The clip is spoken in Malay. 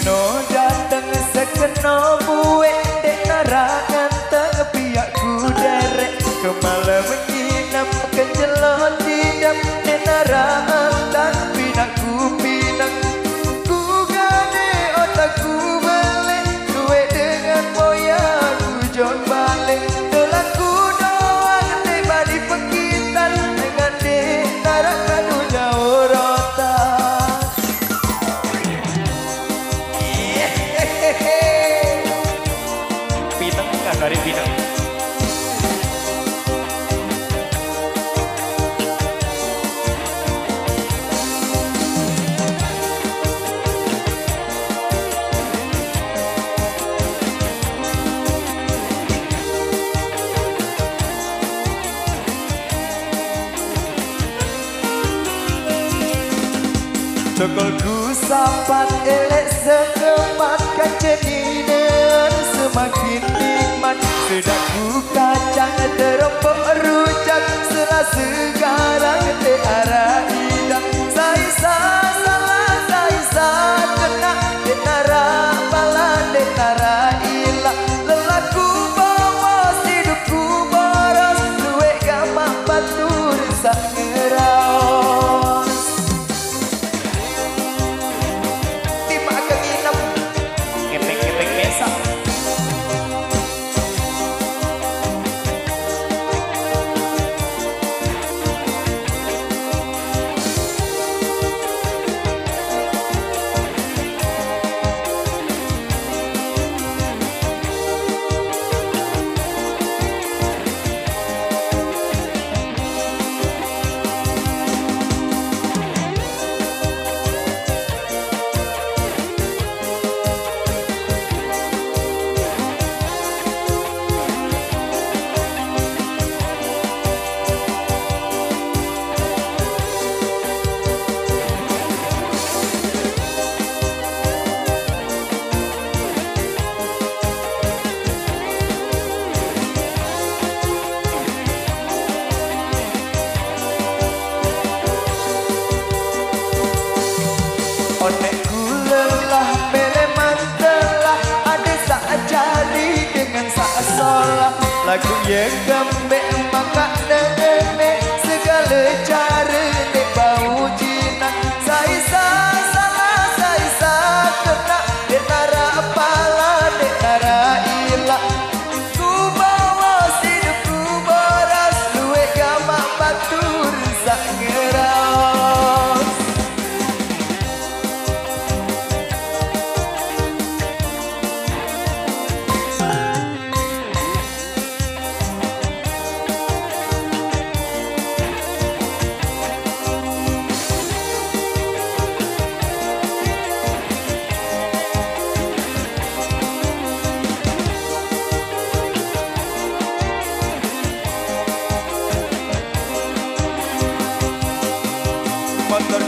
Keno dateng sekeno buwe dek narangan teng pihak ku derek kemalam menginap kejelot tidak dek narangan dan pinak ku pinak ku gade otakku balik duwe dengan moya ku jon balik dolaku doang tiba di pekitan dengan dek narangan jauh rota. Dari bidang Cokolku sampat elek sekemat kaceninan semakin nikmat sedakku kacang teropok rujak selah segarang te arah indah saisa salah saisa kena denara bala denara ilah lelaku bawa hidupku boros duwe gamak batur sak ngeraos tiba kenginap kepeng-kepeng besak. Onekku lelah meleman telah ada saat jadi dengan saat sholat lagu yang gembek maka nengene segala cara nek bau jinak saisa salah saisa kena denara pala denara ilah ku bawa hidupku boras duwe gamak batur sak ngeraos. Motor